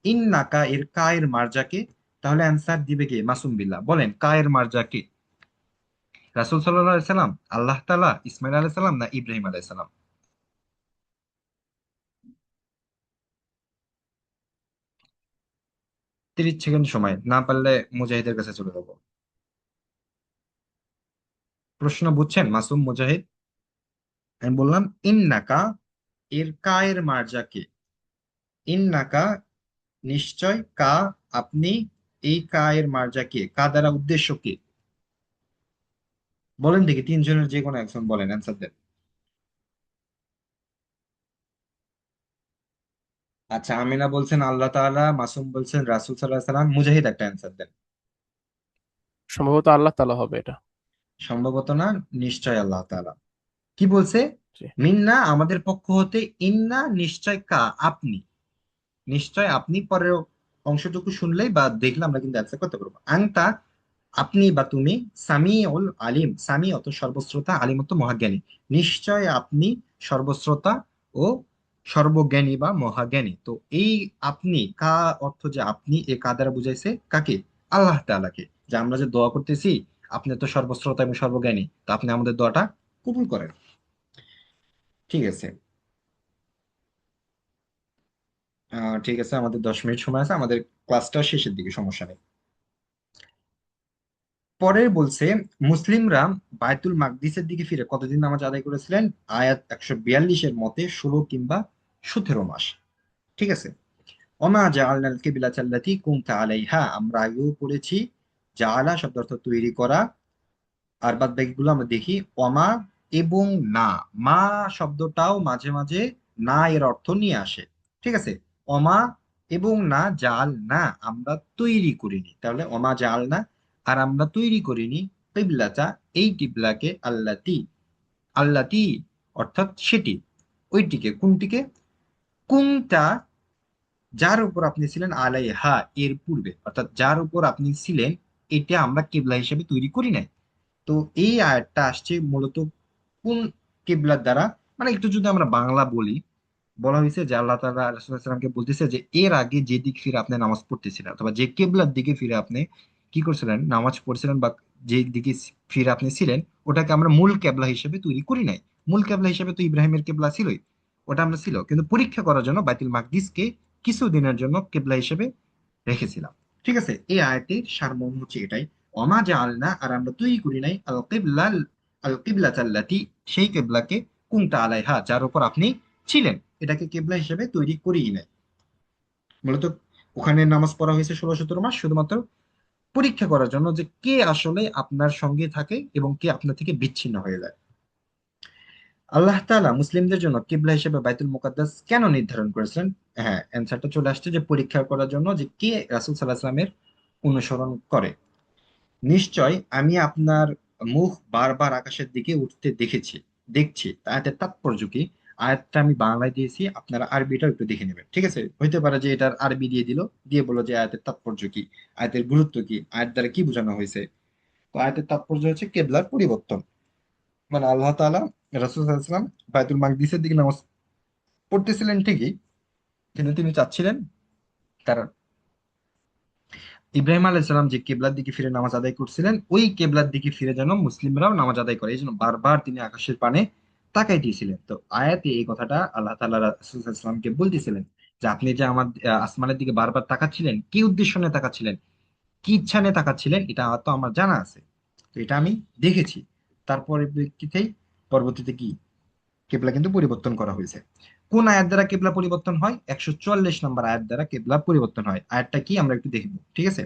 ইন্নাকা এর কা এর মার্জাকে, তাহলে অ্যান্সার দিবে কে? মাসুম বিল্লাহ। বলেন, কা এর মার্জাকে রাসূল সাল্লাল্লাহু আলাইহি সাল্লাম, আল্লাহ তাআলা, ইসমাইল আলাইহিস সালাম, না ইব্রাহিম আলাইহিস সালাম? 30 সেকেন্ড সময়, না পারলে মুজাহিদের কাছে চলে যাবো। প্রশ্ন বুঝছেন মাসুম, মুজাহিদ? আমি বললাম ইন্নাকা এর কা এর মার্জাকে। ইন্নাকা, নিশ্চয়, কা, আপনি, এই কা এর মার্জা কে? কা দ্বারা উদ্দেশ্য কে? বলেন দেখি, তিনজনের যে কোনো একজন বলেন, অ্যান্সার দেন। আচ্ছা, আমিনা বলছেন আল্লাহ তাআলা, মাসুম বলছেন রাসূল সাল্লাল্লাহু আলাইহি সাল্লাম, মুজাহিদ একটা অ্যান্সার দেন। সম্ভবত আল্লাহ তাআলা হবে এটা। সম্ভবত না, নিশ্চয় আল্লাহ তাআলা। কি বলছে? জি। মিন্না, আমাদের পক্ষ হতে, ইন্না, নিশ্চয়, কা, আপনি। নিশ্চয় আপনি, পরের অংশটুকু শুনলেই বা দেখলে আমরা কিন্তু অ্যান্সার করতে পারবো। আংতা, আপনি বা তুমি, সামিউল আলিম, সামি অত সর্বশ্রোতা, আলিম অত মহাজ্ঞানী। নিশ্চয় আপনি সর্বশ্রোতা ও সর্বজ্ঞানী বা মহাজ্ঞানী। তো এই আপনি, কা অর্থ যে আপনি, এ কা দ্বারা বুঝাইছে কাকে? আল্লাহ তাআলাকে। যে আমরা যে দোয়া করতেছি, আপনি তো সর্বশ্রোতা এবং সর্বজ্ঞানী, তো আপনি আমাদের দোয়াটা কবুল করেন। ঠিক আছে। ঠিক আছে, আমাদের 10 মিনিট সময় আছে, আমাদের ক্লাসটা শেষের দিকে, সমস্যা নেই। পরে বলছে, মুসলিমরা বায়তুল মাকদিসের দিকে ফিরে কতদিন নামাজ আদায় করেছিলেন? আয়াত 142-এর মতে 16 কিংবা 17 মাস। ঠিক আছে। ওমা জাআলনাল কিবলাতা আল্লাতী কুনতা আলাইহা, আমরা আগেও পড়েছি, জাআলা শব্দ অর্থ তৈরি করা। আর বাদ বাকিগুলো আমরা দেখি। ওমা এবং না, মা শব্দটাও মাঝে মাঝে না এর অর্থ নিয়ে আসে। ঠিক আছে। ওমা এবং না, জাল না, আমরা তৈরি করিনি। তাহলে ওমা জাল না, আর আমরা তৈরি করিনি, কিবলাতা, এই কিবলাকে, আল্লাতি, আল্লাতি অর্থাৎ সেটি, ওইটিকে, কোনটিকে? কুনতা, যার উপর আপনি ছিলেন, আলাইহা এর পূর্বে, অর্থাৎ যার উপর আপনি ছিলেন, এটা আমরা কিবলা হিসেবে তৈরি করি নাই। তো এই আয়াতটা আসছে মূলত কোন কিবলার দ্বারা? মানে একটু যদি আমরা বাংলা বলি, বলা হয়েছে যে আল্লাহ তাআলা রাসূলুল্লাহ সাল্লাল্লাহু আলাইহি ওয়াসাল্লামকে বলতেছে যে এর আগে যে দিক ফিরে আপনি নামাজ পড়তেছিলেন, অথবা যে কিবলার দিকে ফিরে আপনি কি করছিলেন, নামাজ পড়ছিলেন, বা যে দিকে ফিরে আপনি ছিলেন, ওটাকে আমরা মূল কেবলা হিসেবে তৈরি করি নাই। মূল কেবলা হিসেবে তো ইব্রাহিমের কেবলা ছিলই, ওটা আমরা ছিল, কিন্তু পরীক্ষা করার জন্য বাইতুল মাকদিসকে কিছু দিনের জন্য কেবলা হিসেবে রেখেছিলাম। ঠিক আছে, এই আয়াতের সারমর্ম হচ্ছে এটাই। ওমা জাআলনা, আর আমরা তৈরি করি নাই, আল কিবলাল, আল কিবলাতাল্লাতি, সেই কেবলাকে, কুনতা আলাইহা, যার উপর আপনি ছিলেন, এটাকে কেবলা হিসেবে তৈরি করিই নাই। মূলত ওখানে নামাজ পড়া হয়েছে 16-17 মাস, শুধুমাত্র পরীক্ষা করার জন্য যে কে আসলে আপনার সঙ্গে থাকে এবং কে আপনার থেকে বিচ্ছিন্ন হয়ে যায়। আল্লাহ তাআলা মুসলিমদের জন্য কিবলা হিসেবে বাইতুল মুকাদ্দাস কেন নির্ধারণ করেছিলেন? হ্যাঁ, অ্যান্সারটা চলে আসছে, যে পরীক্ষা করার জন্য যে কে রাসূল সাল্লাল্লাহু আলাইহি ওয়াসাল্লামের অনুসরণ করে। নিশ্চয় আমি আপনার মুখ বারবার আকাশের দিকে উঠতে দেখেছি, দেখছি। আয়াতের তাৎপর্য কি? আয়াতটা আমি বাংলায় দিয়েছি, আপনারা আরবিটা একটু দেখে নেবেন। ঠিক আছে, হইতে পারে যে এটার আরবি দিয়ে দিল, দিয়ে বললো যে আয়াতের তাৎপর্য কি, আয়াতের গুরুত্ব কি, আয়াত দ্বারা কি বোঝানো হয়েছে। তো আয়াতের তাৎপর্য হচ্ছে কেবলার পরিবর্তন। মানে আল্লাহ তাআলা রাসূল সাল্লাল্লাহু আলাইহি ওয়াসাল্লাম বায়তুল মাকদিসের দিকে নামাজ পড়তেছিলেন ঠিকই, কিন্তু তিনি চাচ্ছিলেন তার ইব্রাহিম আলাইহিস সালাম যে কেবলার দিকে ফিরে নামাজ আদায় করছিলেন, ওই কেবলার দিকে ফিরে যেন মুসলিমরাও নামাজ আদায় করে, এই জন্য বারবার তিনি আকাশের পানে তাকাইতেছিলেন। তো আয়াতে এই কথাটা আল্লাহ তাআলা রাসূল সাল্লাল্লাহু আলাইহি ওয়াসাল্লামকে বলতেছিলেন, যে আপনি যে আমার আসমানের দিকে বারবার তাকাচ্ছিলেন, কি উদ্দেশ্য নিয়ে তাকাচ্ছিলেন, কি ইচ্ছা নিয়ে তাকাচ্ছিলেন, এটা তো আমার জানা আছে। তো এটা আমি দেখেছি। তারপরে প্রেক্ষিতেই পরবর্তীতে কি কেবলা কিন্তু পরিবর্তন করা হয়েছে। কোন আয়াত দ্বারা কেবলা পরিবর্তন হয়? 144 নম্বর আয়াত দ্বারা কেবলা পরিবর্তন হয়। আয়াতটা কি আমরা একটু দেখবো। ঠিক আছে।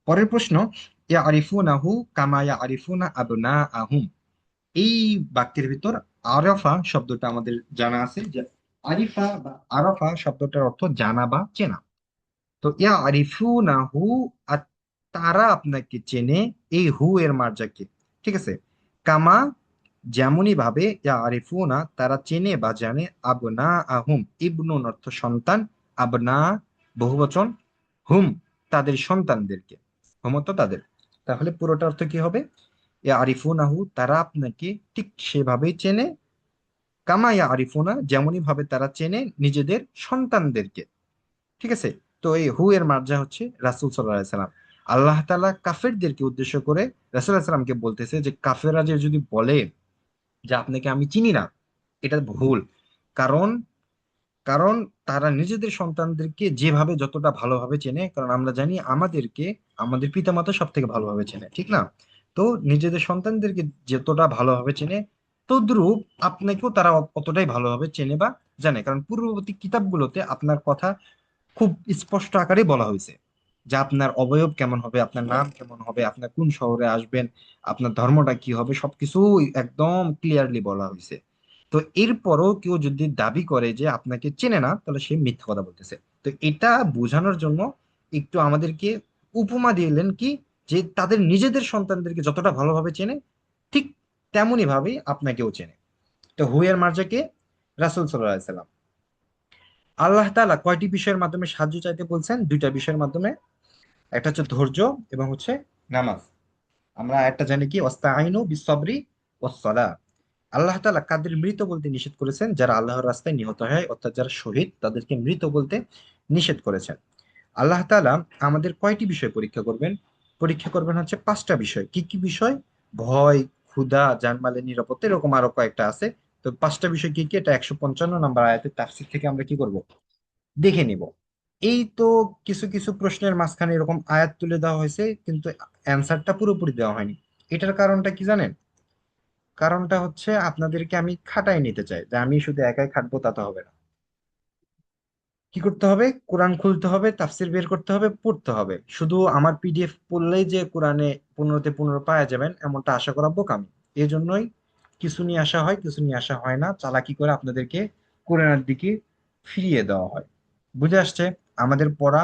পরের প্রশ্ন, ইয়ারিফুনাহু কামা ইয়ারিফুনা আবনাআহুম। এই বাক্যের ভিতর আরাফা শব্দটা আমাদের জানা আছে, যে আরিফা বা আরাফা শব্দটার অর্থ জানা বা চেনা। তো ইয়ারিফুনাহু, আর তারা আপনাকে চেনে, এই হু এর মার্জা কি? ঠিক আছে। কামা, যেমনই ভাবে, ইয়ারিফুনা, তারা চেনে বা জানে, আবনাআহুম, ইবনুন অর্থ সন্তান, আবনা বহুবচন, হুম তাদের সন্তানদেরকে, হুম তো তাদের। তাহলে পুরোটা অর্থ কি হবে? আরিফুনাহু তারা আপনাকে ঠিক সেভাবেই চেনে, কামা আরিফুনা যেমনই ভাবে তারা চেনে নিজেদের সন্তানদেরকে। ঠিক আছে। তো এই হু এর মার্জা হচ্ছে রাসূল সাল্লাল্লাহু আলাইহি সাল্লাম। আল্লাহ তাআলা কাফেরদেরকে উদ্দেশ্য করে রাসূল সাল্লাল্লাহু আলাইহি সাল্লামকে বলতেছে যে কাফেররা যে যদি বলে যে আপনাকে আমি চিনি না, এটা ভুল। কারণ কারণ তারা নিজেদের সন্তানদেরকে যেভাবে যতটা ভালোভাবে চেনে, কারণ আমরা জানি আমাদেরকে আমাদের পিতামাতা সব থেকে ভালোভাবে চেনে, ঠিক না? তো নিজেদের সন্তানদেরকে যতটা ভালোভাবে চেনে, তদ্রূপ আপনাকেও তারা অতটাই ভালোভাবে চেনে বা জানে, কারণ পূর্ববর্তী কিতাবগুলোতে আপনার কথা খুব স্পষ্ট আকারে বলা হয়েছে যে আপনার অবয়ব কেমন হবে, আপনার নাম কেমন হবে, আপনার কোন শহরে আসবেন, আপনার ধর্মটা কি হবে, সবকিছু একদম ক্লিয়ারলি বলা হয়েছে। তো এরপরও কেউ যদি দাবি করে যে আপনাকে চেনে না, তাহলে সে মিথ্যা কথা বলতেছে। তো এটা বোঝানোর জন্য একটু আমাদেরকে উপমা দিলেন কি, যে তাদের নিজেদের সন্তানদেরকে যতটা ভালোভাবে চেনে, ঠিক তেমনি ভাবেই আপনাকেও চেনে। তো হুয়ের মার্জাকে রাসূল সাল্লাল্লাহু আলাইহি সাল্লাম। আল্লাহ তাআলা কয়টি বিষয়ের মাধ্যমে সাহায্য চাইতে বলছেন? দুইটা বিষয়ের মাধ্যমে। একটা হচ্ছে ধৈর্য এবং হচ্ছে নামাজ। আমরা একটা জানি কি, ওয়াস্তাইনু বিসসবরি ওয়াসসালাহ। আল্লাহ তাআলা কাদের মৃত বলতে নিষেধ করেছেন? যারা আল্লাহর রাস্তায় নিহত হয়, অর্থাৎ যারা শহীদ, তাদেরকে মৃত বলতে নিষেধ করেছেন। আল্লাহ তাআলা আমাদের কয়টি বিষয় পরীক্ষা করবেন? পরীক্ষা করবেন হচ্ছে পাঁচটা বিষয়। কি কি বিষয়? ভয়, ক্ষুধা, জানমালের নিরাপত্তা, এরকম আরো কয়েকটা আছে। তো পাঁচটা বিষয় কি কি, এটা 155 নম্বর আয়াতের তাফসীর থেকে আমরা কি করব, দেখে নিব। এই তো কিছু কিছু প্রশ্নের মাঝখানে এরকম আয়াত তুলে দেওয়া হয়েছে, কিন্তু অ্যান্সারটা পুরোপুরি দেওয়া হয়নি। এটার কারণটা কি জানেন? কারণটা হচ্ছে আপনাদেরকে আমি খাটাই নিতে চাই, যে আমি শুধু একাই খাটবো তা তো হবে না। কি করতে হবে? কোরআন খুলতে হবে, তাফসির বের করতে হবে, পড়তে হবে। শুধু আমার পিডিএফ পড়লেই যে কোরআনে 15-তে 15 পাওয়া যাবেন এমনটা আশা করা বোকামি। এই জন্যই কিছু নিয়ে আসা হয়, কিছু নিয়ে আসা হয় না, চালাকি করে আপনাদেরকে কোরআনের দিকে ফিরিয়ে দেওয়া হয়। বুঝে আসছে? আমাদের পড়া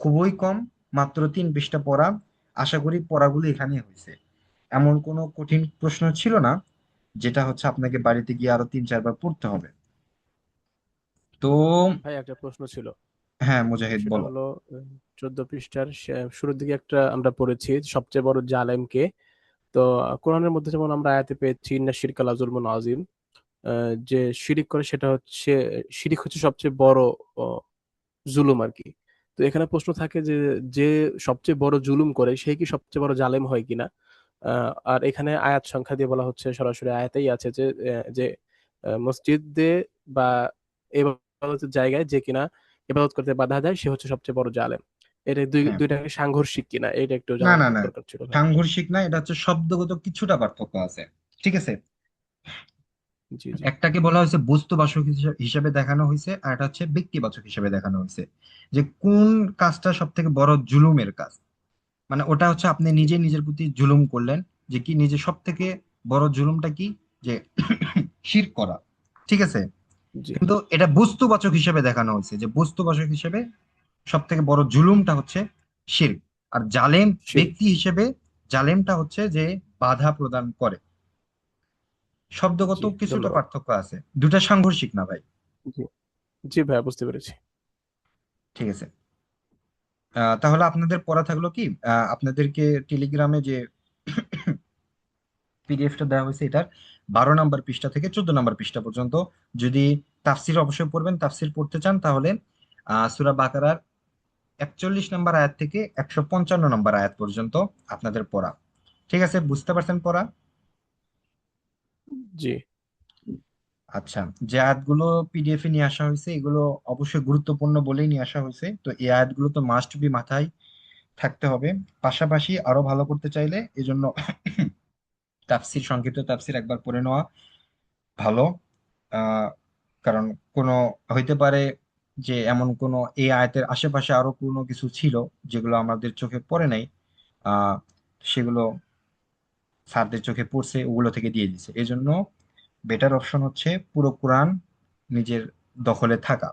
খুবই কম, মাত্র 3 পৃষ্ঠা পড়া। আশা করি পড়াগুলো এখানে হয়েছে। এমন কোনো কঠিন প্রশ্ন ছিল না যেটা হচ্ছে আপনাকে বাড়িতে গিয়ে আরো 3-4 বার পড়তে হবে। তো ভাই একটা প্রশ্ন ছিল। হ্যাঁ মুজাহিদ সেটা বলো। হলো 14 পৃষ্ঠার শুরুর দিকে একটা আমরা পড়েছি সবচেয়ে বড় জালেম কে। তো কোরআনের মধ্যে যেমন আমরা আয়াতে পেয়েছি ইন্না শিরকা লাযুলমুন আযীম, যে শিরিক করে সেটা হচ্ছে, শিরিক হচ্ছে সবচেয়ে বড় আহ, জুলুম আর কি। তো এখানে প্রশ্ন থাকে যে যে সবচেয়ে বড় জুলুম করে সে কি সবচেয়ে বড় জালেম হয় কিনা। আর এখানে আয়াত সংখ্যা দিয়ে বলা হচ্ছে, সরাসরি আয়াতেই আছে যে মসজিদে বা ইবাদতের জায়গায় যে কিনা ইবাদত করতে বাধা দেয় সে হচ্ছে সবচেয়ে বড় জালেম। এটা হ্যাঁ, দুইটাকে সাংঘর্ষিক কিনা এটা একটু না জানার না না, দরকার ছিল ভাই। সাংঘর্ষিক না, এটা হচ্ছে শব্দগত কিছুটা পার্থক্য আছে। ঠিক আছে। জি জি। একটাকে বলা হয়েছে বস্তুবাচক হিসেবে দেখানো হয়েছে, আর এটা হচ্ছে ব্যক্তিবাচক হিসেবে দেখানো হয়েছে। যে কোন কাজটা সব থেকে বড় জুলুমের কাজ, মানে ওটা হচ্ছে আপনি জি নিজে নিজের প্রতি জুলুম করলেন। যে কি নিজে সব থেকে বড় জুলুমটা কি? যে শিরক করা। ঠিক আছে। জি। কিন্তু এটা বস্তুবাচক হিসেবে দেখানো হয়েছে, যে বস্তুবাচক হিসেবে সব থেকে বড় জুলুমটা হচ্ছে শিরক। আর জালেম শিরক। ব্যক্তি হিসেবে, জালেমটা হচ্ছে যে বাধা প্রদান করে। শব্দগত জি, কিছুটা ধন্যবাদ। পার্থক্য আছে, দুটা সাংঘর্ষিক না ভাই। জি। জি ভাইয়া, বুঝতে পেরেছি। ঠিক আছে। তাহলে আপনাদের পড়া থাকলো কি, আপনাদেরকে টেলিগ্রামে যে পিডিএফটা দেওয়া হয়েছে, এটার 12 নম্বর পৃষ্ঠা থেকে 14 নম্বর পৃষ্ঠা পর্যন্ত, যদি তাফসির অবশ্যই পড়বেন, তাফসির পড়তে চান, তাহলে সূরা বাকারার 41 নম্বর আয়াত থেকে 155 নম্বর আয়াত পর্যন্ত আপনাদের পড়া। ঠিক আছে, বুঝতে পারছেন পড়া? জি আচ্ছা। যে আয়াতগুলো পিডিএফ এ নিয়ে আসা হয়েছে, এগুলো অবশ্যই গুরুত্বপূর্ণ বলেই নিয়ে আসা হয়েছে, তো এই আয়াতগুলো তো মাস্ট বি মাথায় থাকতে হবে। পাশাপাশি আরো ভালো করতে চাইলে এজন্য তাফসির, সংক্ষিপ্ত তাফসির একবার পড়ে নেওয়া ভালো। আহ কারণ কোনো হইতে পারে যে এমন কোনো এই আয়াতের আশেপাশে আরো কোনো কিছু ছিল যেগুলো আমাদের চোখে পড়ে নাই, আহ সেগুলো স্যারদের চোখে পড়ছে, ওগুলো থেকে দিয়ে দিছে। এই জন্য বেটার অপশন হচ্ছে পুরো কোরআন নিজের দখলে থাকা,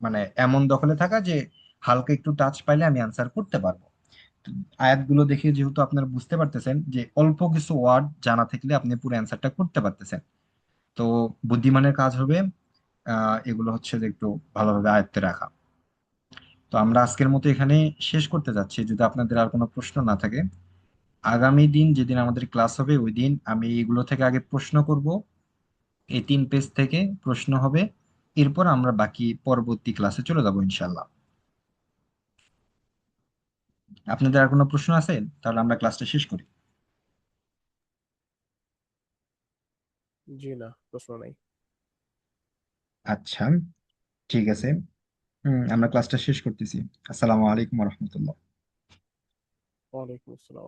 মানে এমন দখলে থাকা যে হালকা একটু টাচ পাইলে আমি আনসার করতে পারবো। তো আয়াতগুলো দেখে যেহেতু আপনারা বুঝতে পারতেছেন যে অল্প কিছু ওয়ার্ড জানা থাকলে আপনি পুরো অ্যান্সারটা করতে পারতেছেন। তো বুদ্ধিমানের কাজ হবে এগুলো হচ্ছে যে একটু ভালোভাবে আয়ত্তে রাখা। তো আমরা আজকের মতো এখানে শেষ করতে যাচ্ছি, যদি আপনাদের আর কোনো প্রশ্ন না থাকে। আগামী দিন যেদিন আমাদের ক্লাস হবে ওই দিন আমি এগুলো থেকে আগে প্রশ্ন করব, এই 3 পেজ থেকে প্রশ্ন হবে। এরপর আমরা বাকি পরবর্তী ক্লাসে চলে যাবো ইনশাল্লাহ। আপনাদের আর কোনো প্রশ্ন আছে? তাহলে আমরা ক্লাসটা শেষ করি। জি না, প্রশ্ন নাই। আচ্ছা, ঠিক আছে। আমরা ক্লাসটা শেষ করতেছি। আসসালামু আলাইকুম রহমতুল্লাহ। ওয়ালাইকুম আসসালাম।